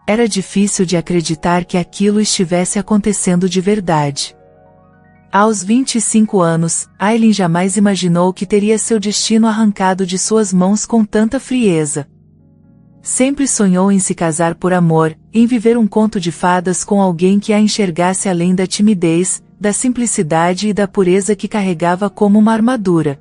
Era difícil de acreditar que aquilo estivesse acontecendo de verdade. Aos 25 anos, Aileen jamais imaginou que teria seu destino arrancado de suas mãos com tanta frieza. Sempre sonhou em se casar por amor, em viver um conto de fadas com alguém que a enxergasse além da timidez, da simplicidade e da pureza que carregava como uma armadura.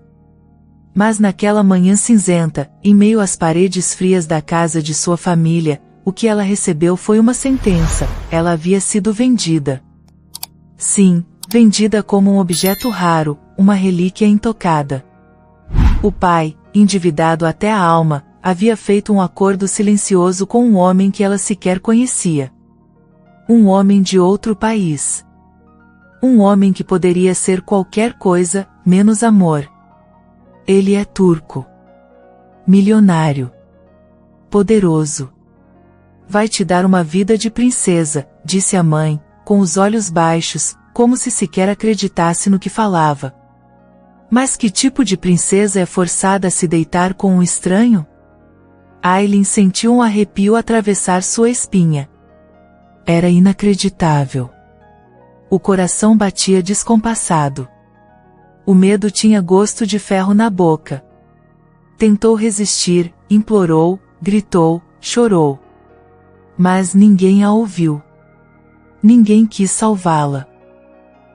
Mas naquela manhã cinzenta, em meio às paredes frias da casa de sua família, o que ela recebeu foi uma sentença: ela havia sido vendida. Sim, vendida como um objeto raro, uma relíquia intocada. O pai, endividado até a alma, havia feito um acordo silencioso com um homem que ela sequer conhecia. Um homem de outro país. Um homem que poderia ser qualquer coisa, menos amor. Ele é turco. Milionário. Poderoso. Vai te dar uma vida de princesa, disse a mãe, com os olhos baixos, como se sequer acreditasse no que falava. Mas que tipo de princesa é forçada a se deitar com um estranho? Aileen sentiu um arrepio atravessar sua espinha. Era inacreditável. O coração batia descompassado. O medo tinha gosto de ferro na boca. Tentou resistir, implorou, gritou, chorou. Mas ninguém a ouviu. Ninguém quis salvá-la.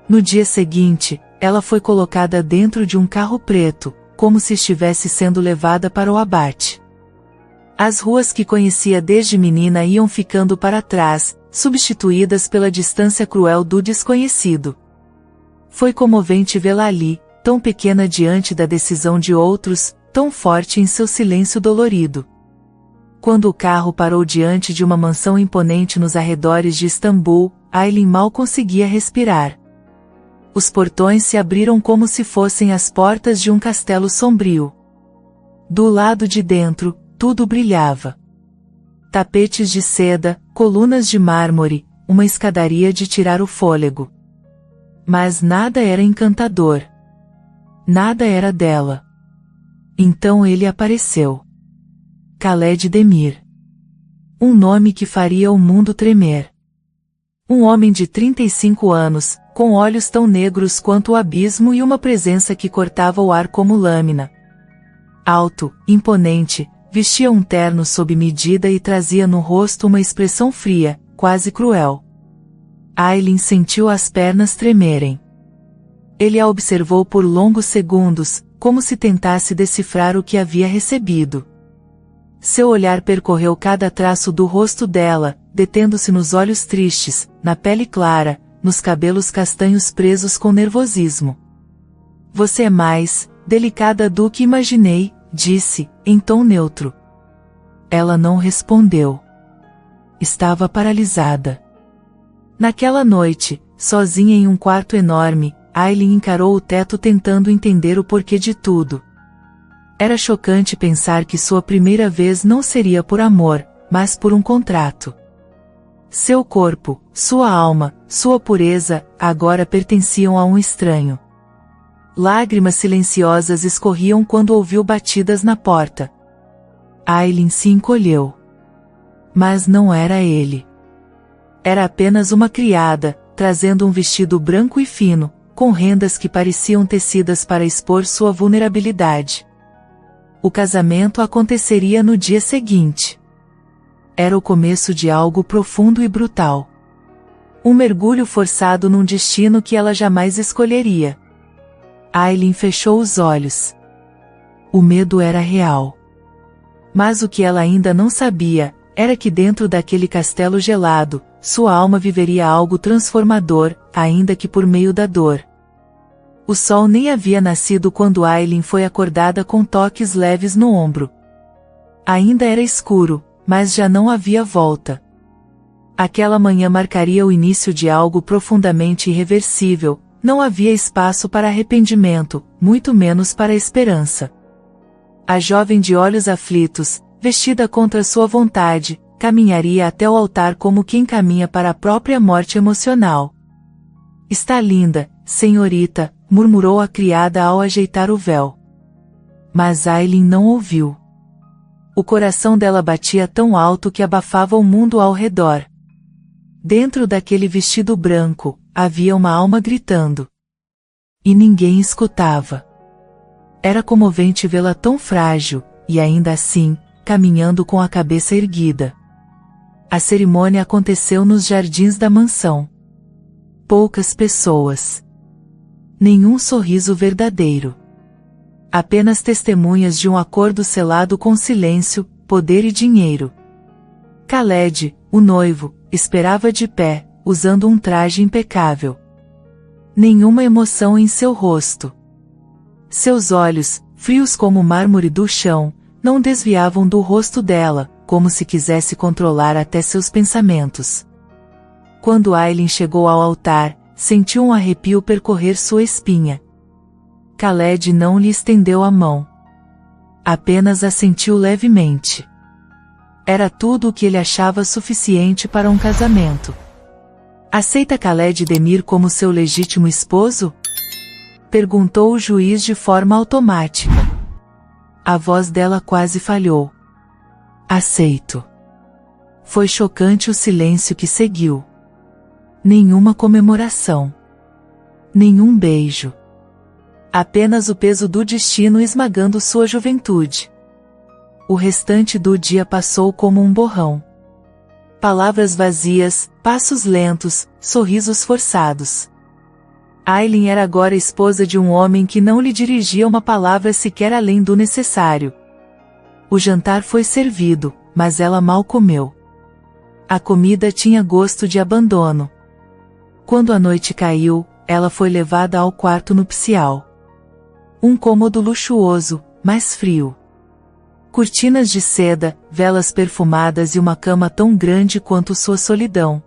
No dia seguinte, ela foi colocada dentro de um carro preto, como se estivesse sendo levada para o abate. As ruas que conhecia desde menina iam ficando para trás, substituídas pela distância cruel do desconhecido. Foi comovente vê-la ali, tão pequena diante da decisão de outros, tão forte em seu silêncio dolorido. Quando o carro parou diante de uma mansão imponente nos arredores de Istambul, Aileen mal conseguia respirar. Os portões se abriram como se fossem as portas de um castelo sombrio. Do lado de dentro, tudo brilhava. Tapetes de seda, colunas de mármore, uma escadaria de tirar o fôlego. Mas nada era encantador. Nada era dela. Então ele apareceu. Khaled Demir. Um nome que faria o mundo tremer. Um homem de 35 anos, com olhos tão negros quanto o abismo e uma presença que cortava o ar como lâmina. Alto, imponente, vestia um terno sob medida e trazia no rosto uma expressão fria, quase cruel. Aileen sentiu as pernas tremerem. Ele a observou por longos segundos, como se tentasse decifrar o que havia recebido. Seu olhar percorreu cada traço do rosto dela, detendo-se nos olhos tristes, na pele clara, nos cabelos castanhos presos com nervosismo. Você é mais delicada do que imaginei, disse, em tom neutro. Ela não respondeu. Estava paralisada. Naquela noite, sozinha em um quarto enorme, Aileen encarou o teto tentando entender o porquê de tudo. Era chocante pensar que sua primeira vez não seria por amor, mas por um contrato. Seu corpo, sua alma, sua pureza, agora pertenciam a um estranho. Lágrimas silenciosas escorriam quando ouviu batidas na porta. Aileen se encolheu. Mas não era ele. Era apenas uma criada, trazendo um vestido branco e fino, com rendas que pareciam tecidas para expor sua vulnerabilidade. O casamento aconteceria no dia seguinte. Era o começo de algo profundo e brutal. Um mergulho forçado num destino que ela jamais escolheria. Aileen fechou os olhos. O medo era real. Mas o que ela ainda não sabia, era que dentro daquele castelo gelado, sua alma viveria algo transformador, ainda que por meio da dor. O sol nem havia nascido quando Aileen foi acordada com toques leves no ombro. Ainda era escuro, mas já não havia volta. Aquela manhã marcaria o início de algo profundamente irreversível, não havia espaço para arrependimento, muito menos para esperança. A jovem de olhos aflitos, vestida contra sua vontade, caminharia até o altar como quem caminha para a própria morte emocional. Está linda, senhorita, murmurou a criada ao ajeitar o véu. Mas Aileen não ouviu. O coração dela batia tão alto que abafava o mundo ao redor. Dentro daquele vestido branco, havia uma alma gritando. E ninguém escutava. Era comovente vê-la tão frágil, e ainda assim, caminhando com a cabeça erguida. A cerimônia aconteceu nos jardins da mansão. Poucas pessoas. Nenhum sorriso verdadeiro. Apenas testemunhas de um acordo selado com silêncio, poder e dinheiro. Khaled, o noivo, esperava de pé, usando um traje impecável. Nenhuma emoção em seu rosto. Seus olhos, frios como o mármore do chão, não desviavam do rosto dela, como se quisesse controlar até seus pensamentos. Quando Aylin chegou ao altar, sentiu um arrepio percorrer sua espinha. Khaled não lhe estendeu a mão. Apenas a sentiu levemente. Era tudo o que ele achava suficiente para um casamento. Aceita Khaled Demir como seu legítimo esposo? Perguntou o juiz de forma automática. A voz dela quase falhou. Aceito. Foi chocante o silêncio que seguiu. Nenhuma comemoração. Nenhum beijo. Apenas o peso do destino esmagando sua juventude. O restante do dia passou como um borrão. Palavras vazias, passos lentos, sorrisos forçados. Aylin era agora esposa de um homem que não lhe dirigia uma palavra sequer além do necessário. O jantar foi servido, mas ela mal comeu. A comida tinha gosto de abandono. Quando a noite caiu, ela foi levada ao quarto nupcial. Um cômodo luxuoso, mas frio. Cortinas de seda, velas perfumadas e uma cama tão grande quanto sua solidão.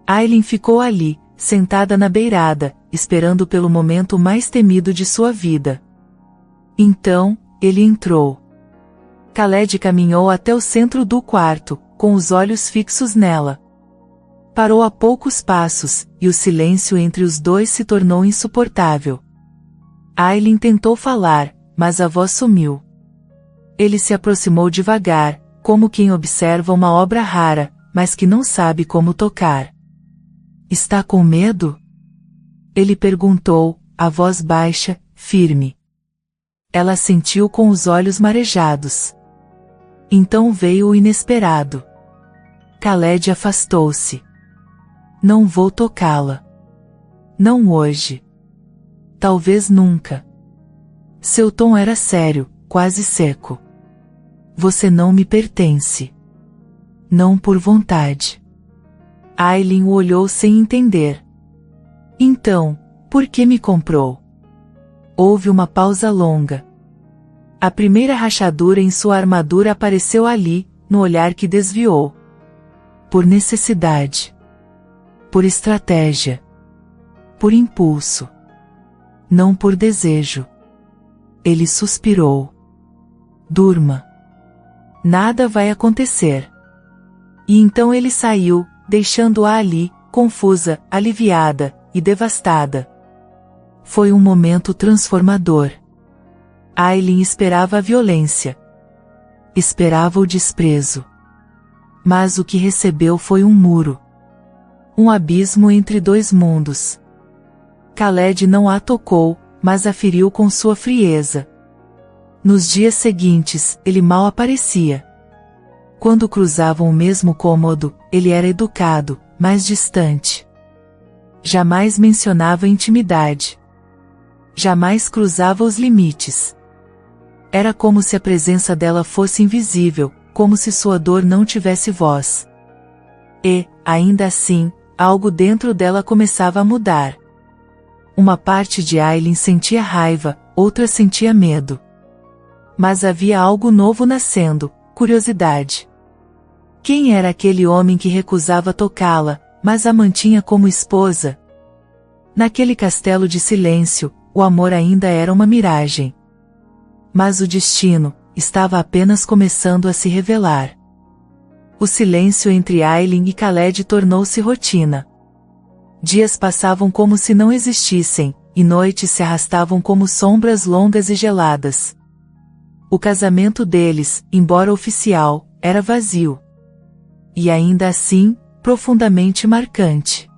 Aylin ficou ali, sentada na beirada, esperando pelo momento mais temido de sua vida. Então, ele entrou. Khaled caminhou até o centro do quarto, com os olhos fixos nela. Parou a poucos passos, e o silêncio entre os dois se tornou insuportável. Aylin tentou falar, mas a voz sumiu. Ele se aproximou devagar, como quem observa uma obra rara, mas que não sabe como tocar. Está com medo? Ele perguntou, a voz baixa, firme. Ela sentiu com os olhos marejados. Então veio o inesperado. Khaled afastou-se. Não vou tocá-la. Não hoje. Talvez nunca. Seu tom era sério, quase seco. Você não me pertence. Não por vontade. Aylin o olhou sem entender. Então, por que me comprou? Houve uma pausa longa. A primeira rachadura em sua armadura apareceu ali, no olhar que desviou. Por necessidade. Por estratégia. Por impulso. Não por desejo. Ele suspirou. Durma. Nada vai acontecer. E então ele saiu, deixando-a ali, confusa, aliviada e devastada. Foi um momento transformador. Aylin esperava a violência. Esperava o desprezo. Mas o que recebeu foi um muro. Um abismo entre dois mundos. Khaled não a tocou, mas a feriu com sua frieza. Nos dias seguintes, ele mal aparecia. Quando cruzavam o mesmo cômodo, ele era educado, mas distante. Jamais mencionava intimidade. Jamais cruzava os limites. Era como se a presença dela fosse invisível, como se sua dor não tivesse voz. E, ainda assim, algo dentro dela começava a mudar. Uma parte de Aylin sentia raiva, outra sentia medo. Mas havia algo novo nascendo, curiosidade. Quem era aquele homem que recusava tocá-la, mas a mantinha como esposa? Naquele castelo de silêncio, o amor ainda era uma miragem. Mas o destino estava apenas começando a se revelar. O silêncio entre Aylin e Khaled tornou-se rotina. Dias passavam como se não existissem, e noites se arrastavam como sombras longas e geladas. O casamento deles, embora oficial, era vazio. E ainda assim, profundamente marcante.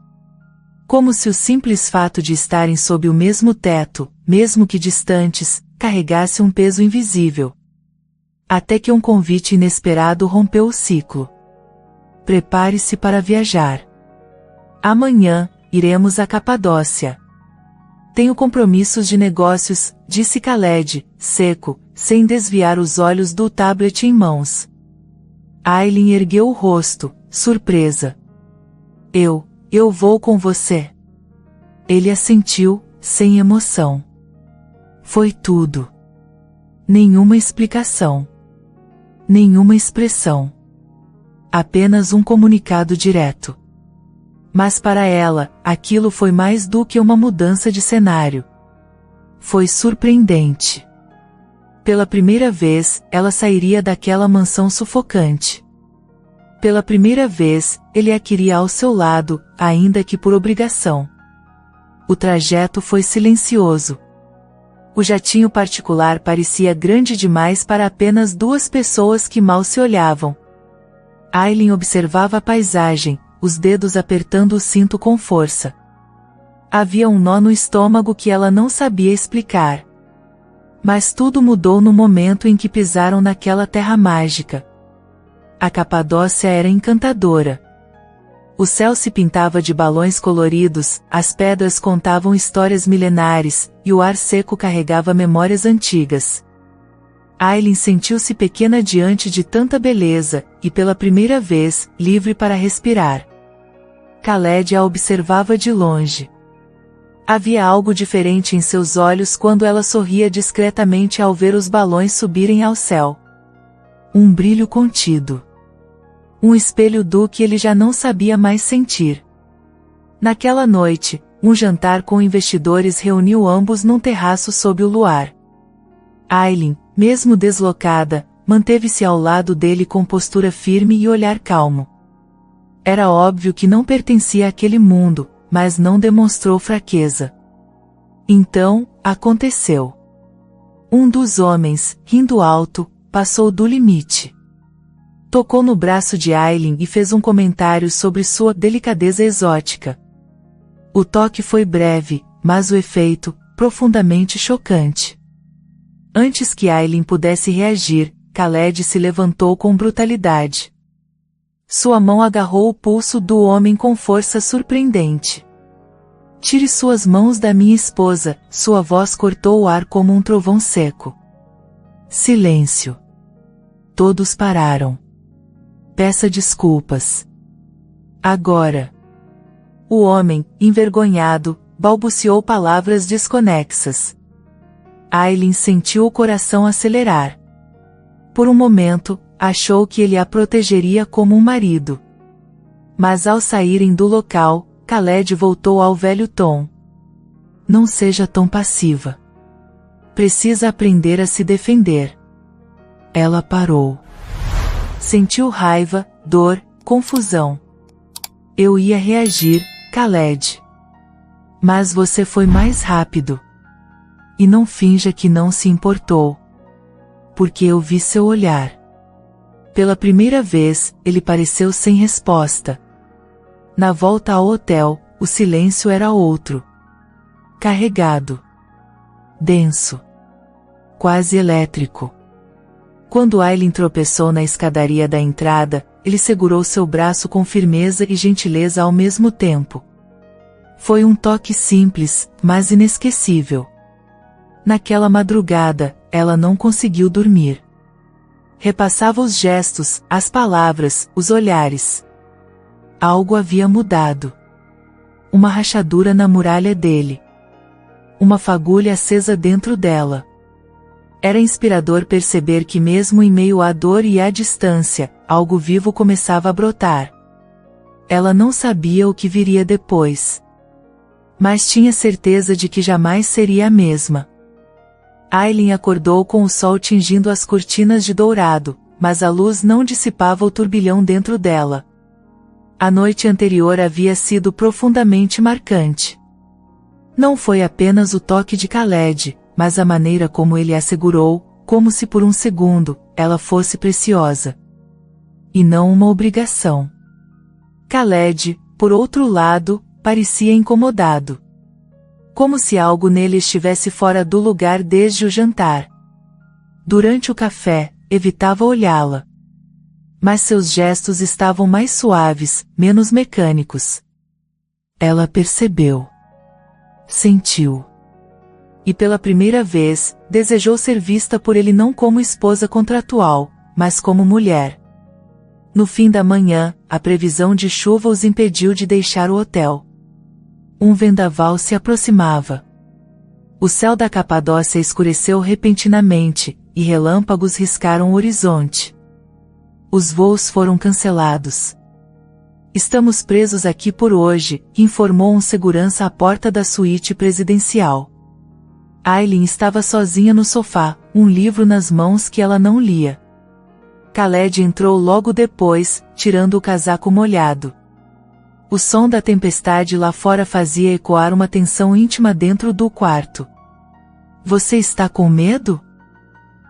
Como se o simples fato de estarem sob o mesmo teto, mesmo que distantes, carregasse um peso invisível. Até que um convite inesperado rompeu o ciclo. Prepare-se para viajar. Amanhã, iremos a Capadócia. Tenho compromissos de negócios, disse Khaled, seco, sem desviar os olhos do tablet em mãos. Aylin ergueu o rosto, surpresa. Eu vou com você. Ele assentiu, sem emoção. Foi tudo. Nenhuma explicação. Nenhuma expressão. Apenas um comunicado direto. Mas para ela, aquilo foi mais do que uma mudança de cenário. Foi surpreendente. Pela primeira vez, ela sairia daquela mansão sufocante. Pela primeira vez, ele a queria ao seu lado, ainda que por obrigação. O trajeto foi silencioso. O jatinho particular parecia grande demais para apenas duas pessoas que mal se olhavam. Aylin observava a paisagem, os dedos apertando o cinto com força. Havia um nó no estômago que ela não sabia explicar. Mas tudo mudou no momento em que pisaram naquela terra mágica. A Capadócia era encantadora. O céu se pintava de balões coloridos, as pedras contavam histórias milenares, e o ar seco carregava memórias antigas. Aylin sentiu-se pequena diante de tanta beleza, e pela primeira vez, livre para respirar. Khaled a observava de longe. Havia algo diferente em seus olhos quando ela sorria discretamente ao ver os balões subirem ao céu. Um brilho contido. Um espelho do que ele já não sabia mais sentir. Naquela noite, um jantar com investidores reuniu ambos num terraço sob o luar. Aylin, mesmo deslocada, manteve-se ao lado dele com postura firme e olhar calmo. Era óbvio que não pertencia àquele mundo, mas não demonstrou fraqueza. Então, aconteceu. Um dos homens, rindo alto, passou do limite. Tocou no braço de Aylin e fez um comentário sobre sua delicadeza exótica. O toque foi breve, mas o efeito, profundamente chocante. Antes que Aylin pudesse reagir, Khaled se levantou com brutalidade. Sua mão agarrou o pulso do homem com força surpreendente. Tire suas mãos da minha esposa, sua voz cortou o ar como um trovão seco. Silêncio. Todos pararam. Peça desculpas. Agora. O homem, envergonhado, balbuciou palavras desconexas. Aylin sentiu o coração acelerar. Por um momento, achou que ele a protegeria como um marido. Mas ao saírem do local, Khaled voltou ao velho tom. Não seja tão passiva. Precisa aprender a se defender. Ela parou. Sentiu raiva, dor, confusão. Eu ia reagir, Khaled. Mas você foi mais rápido. E não finja que não se importou. Porque eu vi seu olhar. Pela primeira vez, ele pareceu sem resposta. Na volta ao hotel, o silêncio era outro. Carregado. Denso. Quase elétrico. Quando Aylin tropeçou na escadaria da entrada, ele segurou seu braço com firmeza e gentileza ao mesmo tempo. Foi um toque simples, mas inesquecível. Naquela madrugada, ela não conseguiu dormir. Repassava os gestos, as palavras, os olhares. Algo havia mudado. Uma rachadura na muralha dele. Uma fagulha acesa dentro dela. Era inspirador perceber que mesmo em meio à dor e à distância, algo vivo começava a brotar. Ela não sabia o que viria depois. Mas tinha certeza de que jamais seria a mesma. Aylin acordou com o sol tingindo as cortinas de dourado, mas a luz não dissipava o turbilhão dentro dela. A noite anterior havia sido profundamente marcante. Não foi apenas o toque de Khaled, mas a maneira como ele a segurou, como se por um segundo, ela fosse preciosa. E não uma obrigação. Khaled, por outro lado, parecia incomodado. Como se algo nele estivesse fora do lugar desde o jantar. Durante o café, evitava olhá-la. Mas seus gestos estavam mais suaves, menos mecânicos. Ela percebeu. Sentiu. E pela primeira vez, desejou ser vista por ele não como esposa contratual, mas como mulher. No fim da manhã, a previsão de chuva os impediu de deixar o hotel. Um vendaval se aproximava. O céu da Capadócia escureceu repentinamente, e relâmpagos riscaram o horizonte. Os voos foram cancelados. Estamos presos aqui por hoje, informou um segurança à porta da suíte presidencial. Aileen estava sozinha no sofá, um livro nas mãos que ela não lia. Khaled entrou logo depois, tirando o casaco molhado. O som da tempestade lá fora fazia ecoar uma tensão íntima dentro do quarto. Você está com medo?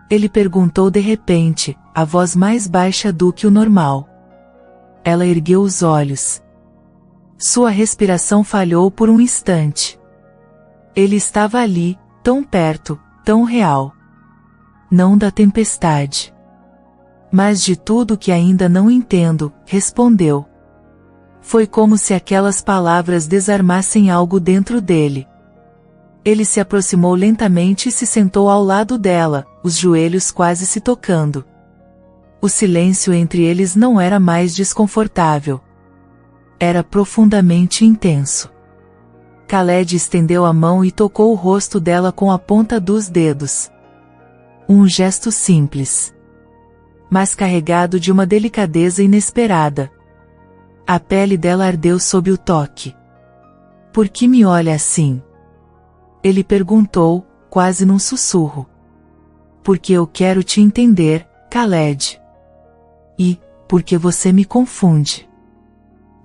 Ele perguntou de repente, a voz mais baixa do que o normal. Ela ergueu os olhos. Sua respiração falhou por um instante. Ele estava ali, tão perto, tão real. Não da tempestade. Mas de tudo que ainda não entendo, respondeu. Foi como se aquelas palavras desarmassem algo dentro dele. Ele se aproximou lentamente e se sentou ao lado dela, os joelhos quase se tocando. O silêncio entre eles não era mais desconfortável. Era profundamente intenso. Khaled estendeu a mão e tocou o rosto dela com a ponta dos dedos. Um gesto simples, mas carregado de uma delicadeza inesperada. A pele dela ardeu sob o toque. Por que me olha assim? Ele perguntou, quase num sussurro. Porque eu quero te entender, Khaled. E, porque você me confunde.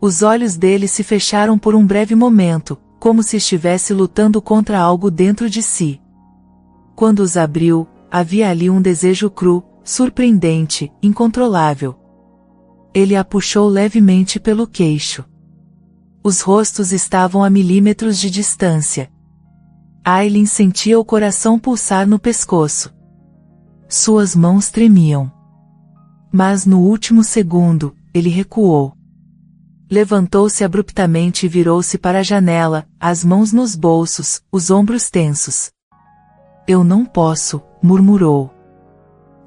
Os olhos dele se fecharam por um breve momento, como se estivesse lutando contra algo dentro de si. Quando os abriu, havia ali um desejo cru, surpreendente, incontrolável. Ele a puxou levemente pelo queixo. Os rostos estavam a milímetros de distância. Aileen sentia o coração pulsar no pescoço. Suas mãos tremiam. Mas no último segundo, ele recuou. Levantou-se abruptamente e virou-se para a janela, as mãos nos bolsos, os ombros tensos. Eu não posso, murmurou.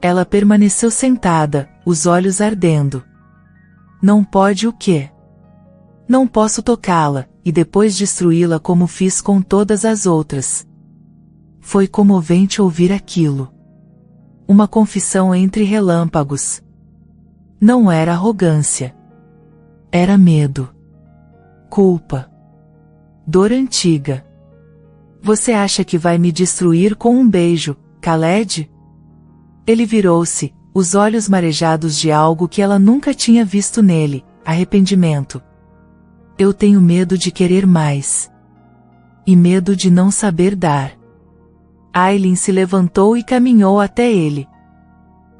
Ela permaneceu sentada, os olhos ardendo. Não pode o quê? Não posso tocá-la, e depois destruí-la como fiz com todas as outras. Foi comovente ouvir aquilo. Uma confissão entre relâmpagos. Não era arrogância. Era medo. Culpa. Dor antiga. Você acha que vai me destruir com um beijo, Khaled? Ele virou-se, os olhos marejados de algo que ela nunca tinha visto nele, arrependimento. Eu tenho medo de querer mais. E medo de não saber dar. Aileen se levantou e caminhou até ele.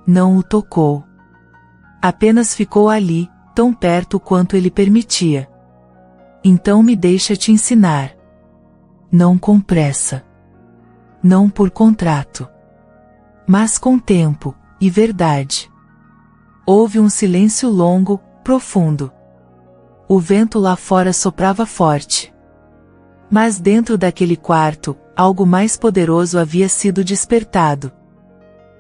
Não o tocou. Apenas ficou ali, tão perto quanto ele permitia. Então me deixa te ensinar. Não com pressa. Não por contrato. Mas com tempo, e verdade. Houve um silêncio longo, profundo. O vento lá fora soprava forte. Mas dentro daquele quarto, algo mais poderoso havia sido despertado.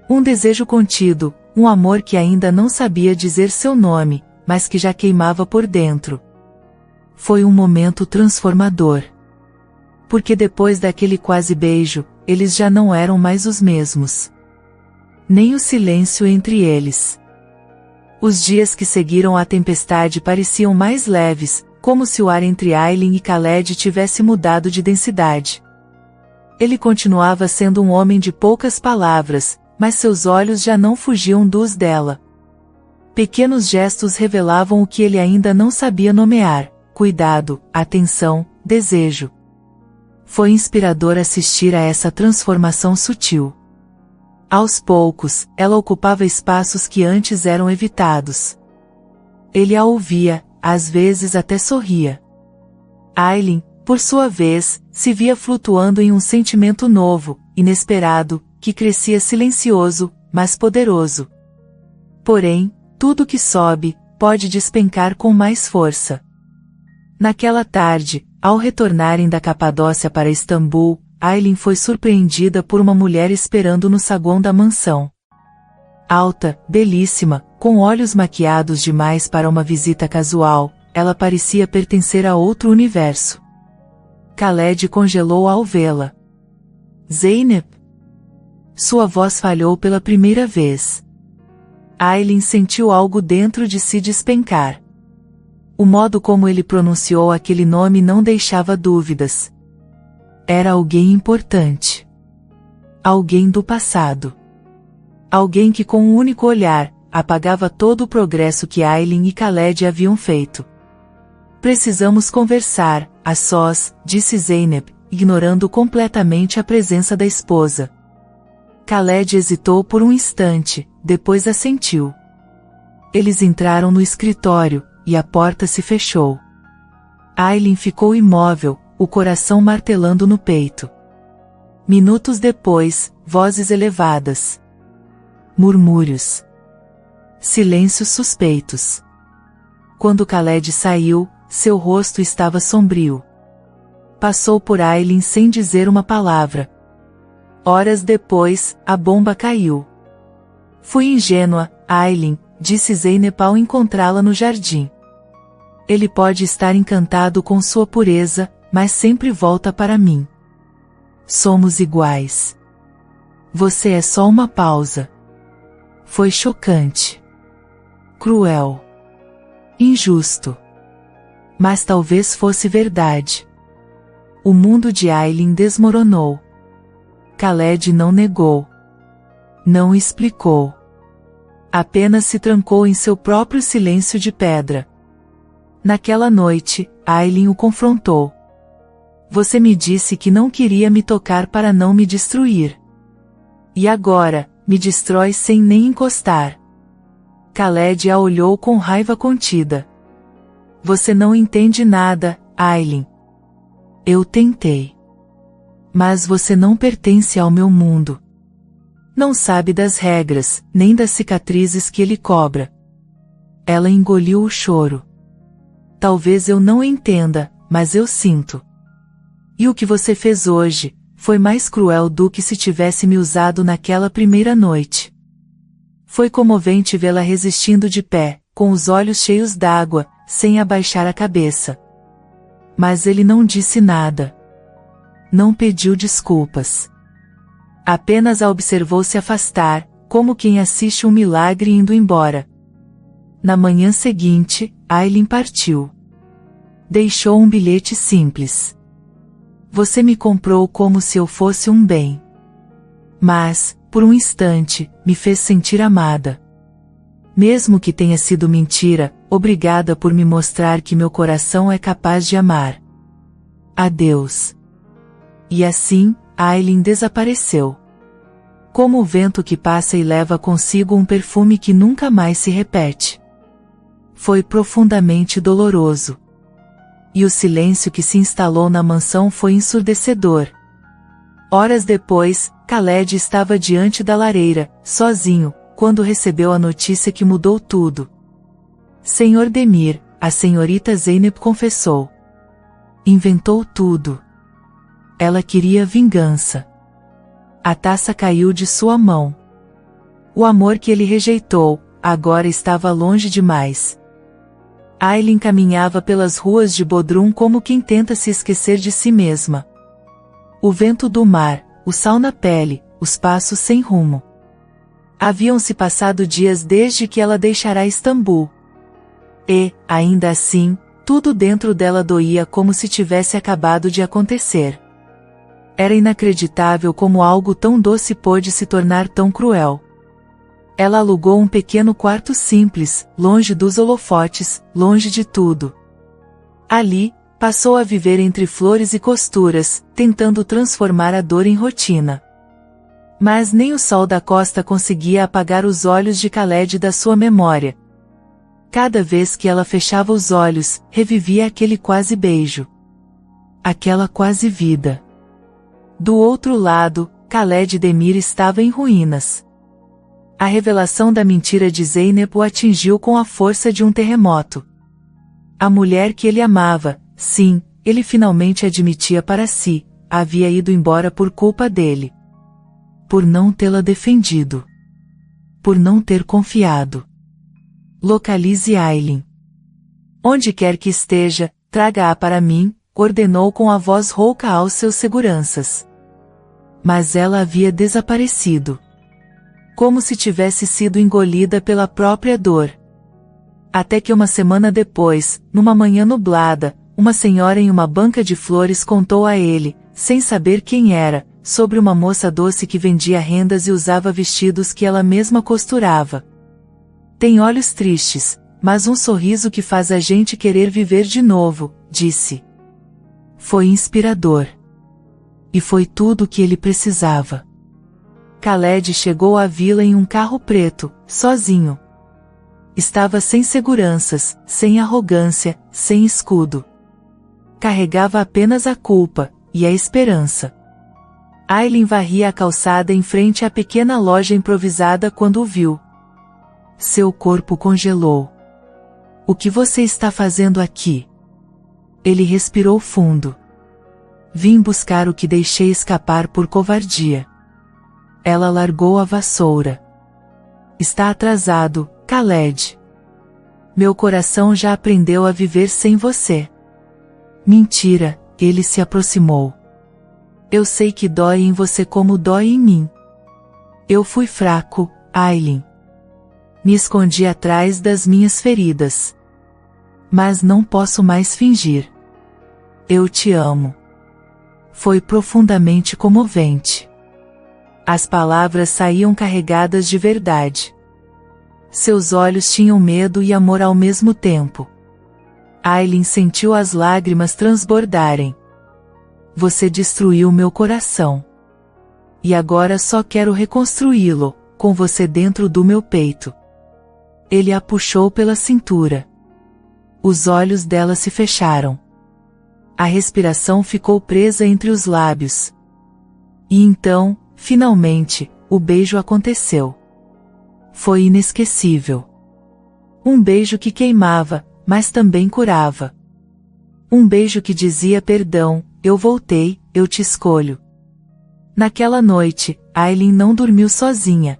Um desejo contido, um amor que ainda não sabia dizer seu nome, mas que já queimava por dentro. Foi um momento transformador. Porque depois daquele quase beijo, eles já não eram mais os mesmos. Nem o silêncio entre eles. Os dias que seguiram a tempestade pareciam mais leves, como se o ar entre Aileen e Khaled tivesse mudado de densidade. Ele continuava sendo um homem de poucas palavras, mas seus olhos já não fugiam dos dela. Pequenos gestos revelavam o que ele ainda não sabia nomear: cuidado, atenção, desejo. Foi inspirador assistir a essa transformação sutil. Aos poucos, ela ocupava espaços que antes eram evitados. Ele a ouvia, às vezes até sorria. Aileen, por sua vez, se via flutuando em um sentimento novo, inesperado, que crescia silencioso, mas poderoso. Porém, tudo que sobe, pode despencar com mais força. Naquela tarde, ao retornarem da Capadócia para Istambul, Aileen foi surpreendida por uma mulher esperando no saguão da mansão. Alta, belíssima, com olhos maquiados demais para uma visita casual, ela parecia pertencer a outro universo. Khaled congelou ao vê-la. Zeynep? Sua voz falhou pela primeira vez. Aileen sentiu algo dentro de si despencar. O modo como ele pronunciou aquele nome não deixava dúvidas. Era alguém importante. Alguém do passado. Alguém que com um único olhar, apagava todo o progresso que Aileen e Khaled haviam feito. Precisamos conversar, a sós, disse Zeynep, ignorando completamente a presença da esposa. Khaled hesitou por um instante, depois assentiu. Eles entraram no escritório, e a porta se fechou. Aileen ficou imóvel, o coração martelando no peito. Minutos depois, vozes elevadas. Murmúrios. Silêncios suspeitos. Quando Khaled saiu, seu rosto estava sombrio. Passou por Aileen sem dizer uma palavra. Horas depois, a bomba caiu. Fui ingênua, Aileen, disse Zeynep ao encontrá-la no jardim. Ele pode estar encantado com sua pureza, mas sempre volta para mim. Somos iguais. Você é só uma pausa. Foi chocante. Cruel. Injusto. Mas talvez fosse verdade. O mundo de Aileen desmoronou. Khaled não negou. Não explicou. Apenas se trancou em seu próprio silêncio de pedra. Naquela noite, Aileen o confrontou. Você me disse que não queria me tocar para não me destruir. E agora, me destrói sem nem encostar. Khaled a olhou com raiva contida. Você não entende nada, Aileen. Eu tentei. Mas você não pertence ao meu mundo. Não sabe das regras, nem das cicatrizes que ele cobra. Ela engoliu o choro. Talvez eu não entenda, mas eu sinto. E o que você fez hoje, foi mais cruel do que se tivesse me usado naquela primeira noite. Foi comovente vê-la resistindo de pé, com os olhos cheios d'água, sem abaixar a cabeça. Mas ele não disse nada. Não pediu desculpas. Apenas a observou se afastar, como quem assiste um milagre indo embora. Na manhã seguinte, Aileen partiu. Deixou um bilhete simples. Você me comprou como se eu fosse um bem. Mas, por um instante, me fez sentir amada. Mesmo que tenha sido mentira, obrigada por me mostrar que meu coração é capaz de amar. Adeus. E assim, Aileen desapareceu. Como o vento que passa e leva consigo um perfume que nunca mais se repete. Foi profundamente doloroso. E o silêncio que se instalou na mansão foi ensurdecedor. Horas depois, Khaled estava diante da lareira, sozinho, quando recebeu a notícia que mudou tudo. Senhor Demir, a senhorita Zeynep confessou. Inventou tudo. Ela queria vingança. A taça caiu de sua mão. O amor que ele rejeitou, agora estava longe demais. Aileen caminhava pelas ruas de Bodrum como quem tenta se esquecer de si mesma. O vento do mar, o sal na pele, os passos sem rumo. Haviam-se passado dias desde que ela deixara Istambul. E, ainda assim, tudo dentro dela doía como se tivesse acabado de acontecer. Era inacreditável como algo tão doce pôde se tornar tão cruel. Ela alugou um pequeno quarto simples, longe dos holofotes, longe de tudo. Ali, passou a viver entre flores e costuras, tentando transformar a dor em rotina. Mas nem o sol da costa conseguia apagar os olhos de Khaled da sua memória. Cada vez que ela fechava os olhos, revivia aquele quase beijo. Aquela quase vida. Do outro lado, Khaled Demir estava em ruínas. A revelação da mentira de Zeynep o atingiu com a força de um terremoto. A mulher que ele amava, sim, ele finalmente admitia para si, havia ido embora por culpa dele. Por não tê-la defendido. Por não ter confiado. Localize Aylin. Onde quer que esteja, traga-a para mim, ordenou com a voz rouca aos seus seguranças. Mas ela havia desaparecido. Como se tivesse sido engolida pela própria dor. Até que uma semana depois, numa manhã nublada, uma senhora em uma banca de flores contou a ele, sem saber quem era, sobre uma moça doce que vendia rendas e usava vestidos que ela mesma costurava. Tem olhos tristes, mas um sorriso que faz a gente querer viver de novo, disse. Foi inspirador. E foi tudo o que ele precisava. Khaled chegou à vila em um carro preto, sozinho. Estava sem seguranças, sem arrogância, sem escudo. Carregava apenas a culpa, e a esperança. Aylin varria a calçada em frente à pequena loja improvisada quando o viu. Seu corpo congelou. O que você está fazendo aqui? Ele respirou fundo. Vim buscar o que deixei escapar por covardia. Ela largou a vassoura. Está atrasado, Khaled. Meu coração já aprendeu a viver sem você. Mentira, ele se aproximou. Eu sei que dói em você como dói em mim. Eu fui fraco, Aylin. Me escondi atrás das minhas feridas. Mas não posso mais fingir. Eu te amo. Foi profundamente comovente. As palavras saíam carregadas de verdade. Seus olhos tinham medo e amor ao mesmo tempo. Aylin sentiu as lágrimas transbordarem. Você destruiu meu coração. E agora só quero reconstruí-lo, com você dentro do meu peito. Ele a puxou pela cintura. Os olhos dela se fecharam. A respiração ficou presa entre os lábios. E então, finalmente, o beijo aconteceu. Foi inesquecível. Um beijo que queimava, mas também curava. Um beijo que dizia perdão, eu voltei, eu te escolho. Naquela noite, Aylin não dormiu sozinha.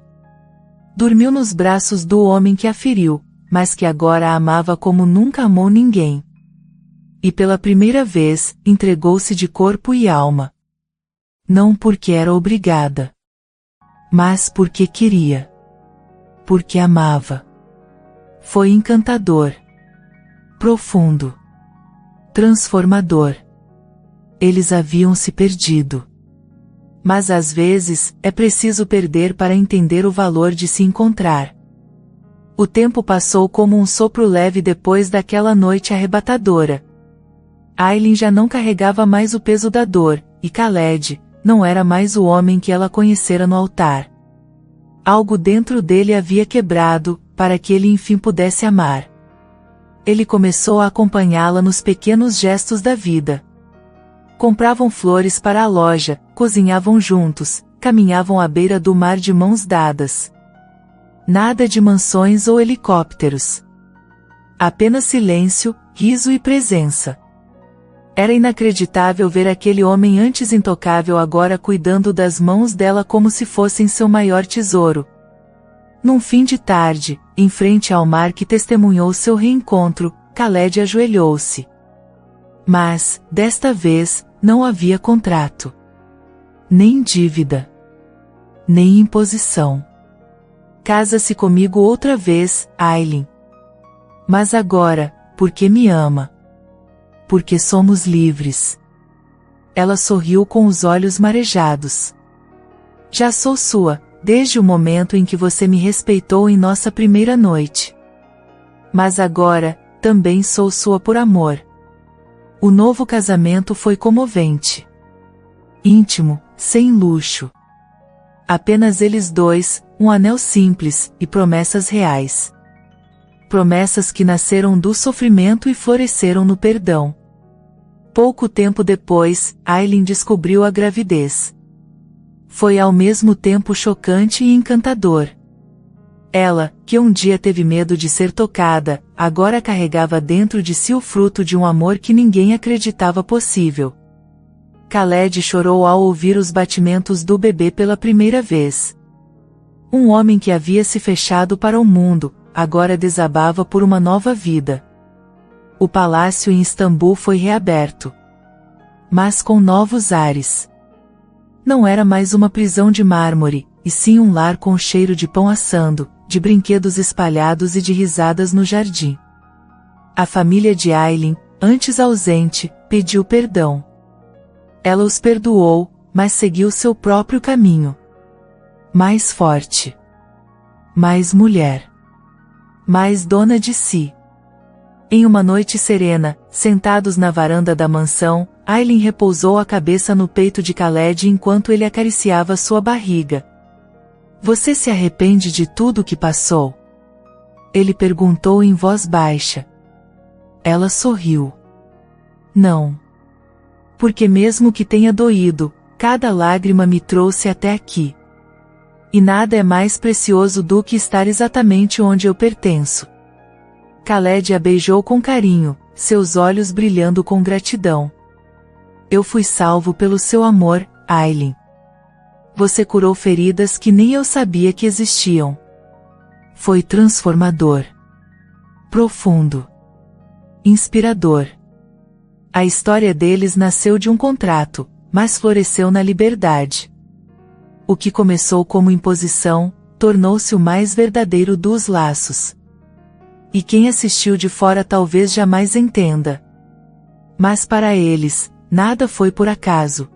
Dormiu nos braços do homem que a feriu, mas que agora a amava como nunca amou ninguém. E pela primeira vez, entregou-se de corpo e alma. Não porque era obrigada. Mas porque queria. Porque amava. Foi encantador. Profundo. Transformador. Eles haviam se perdido. Mas às vezes, é preciso perder para entender o valor de se encontrar. O tempo passou como um sopro leve depois daquela noite arrebatadora. Aylin já não carregava mais o peso da dor, e Khaled, não era mais o homem que ela conhecera no altar. Algo dentro dele havia quebrado, para que ele enfim pudesse amar. Ele começou a acompanhá-la nos pequenos gestos da vida. Compravam flores para a loja, cozinhavam juntos, caminhavam à beira do mar de mãos dadas. Nada de mansões ou helicópteros. Apenas silêncio, riso e presença. Era inacreditável ver aquele homem antes intocável agora cuidando das mãos dela como se fossem seu maior tesouro. Num fim de tarde, em frente ao mar que testemunhou seu reencontro, Khaled ajoelhou-se. Mas, desta vez, não havia contrato. Nem dívida. Nem imposição. Casa-se comigo outra vez, Aylin. Mas agora, porque me ama. Porque somos livres. Ela sorriu com os olhos marejados. Já sou sua, desde o momento em que você me respeitou em nossa primeira noite. Mas agora, também sou sua por amor. O novo casamento foi comovente. Íntimo, sem luxo. Apenas eles dois, um anel simples, e promessas reais. Promessas que nasceram do sofrimento e floresceram no perdão. Pouco tempo depois, Aileen descobriu a gravidez. Foi ao mesmo tempo chocante e encantador. Ela, que um dia teve medo de ser tocada, agora carregava dentro de si o fruto de um amor que ninguém acreditava possível. Khaled chorou ao ouvir os batimentos do bebê pela primeira vez. Um homem que havia se fechado para o mundo, agora desabava por uma nova vida. O palácio em Istambul foi reaberto. Mas com novos ares. Não era mais uma prisão de mármore, e sim um lar com cheiro de pão assando, de brinquedos espalhados e de risadas no jardim. A família de Aileen, antes ausente, pediu perdão. Ela os perdoou, mas seguiu seu próprio caminho. Mais forte. Mais mulher. Mais dona de si. Em uma noite serena, sentados na varanda da mansão, Aileen repousou a cabeça no peito de Khaled enquanto ele acariciava sua barriga. Você se arrepende de tudo o que passou? Ele perguntou em voz baixa. Ela sorriu. Não. Porque mesmo que tenha doído, cada lágrima me trouxe até aqui. E nada é mais precioso do que estar exatamente onde eu pertenço. Khaled a beijou com carinho, seus olhos brilhando com gratidão. Eu fui salvo pelo seu amor, Aileen. Você curou feridas que nem eu sabia que existiam. Foi transformador. Profundo. Inspirador. A história deles nasceu de um contrato, mas floresceu na liberdade. O que começou como imposição, tornou-se o mais verdadeiro dos laços. E quem assistiu de fora talvez jamais entenda. Mas para eles, nada foi por acaso.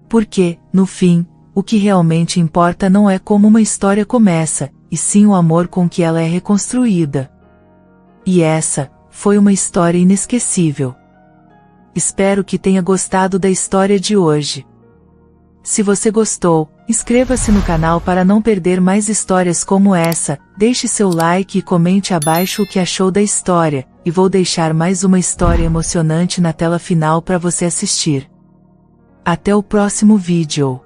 Porque, no fim, o que realmente importa não é como uma história começa, e sim o amor com que ela é reconstruída. E essa, foi uma história inesquecível. Espero que tenha gostado da história de hoje. Se você gostou, inscreva-se no canal para não perder mais histórias como essa, deixe seu like e comente abaixo o que achou da história, e vou deixar mais uma história emocionante na tela final para você assistir. Até o próximo vídeo.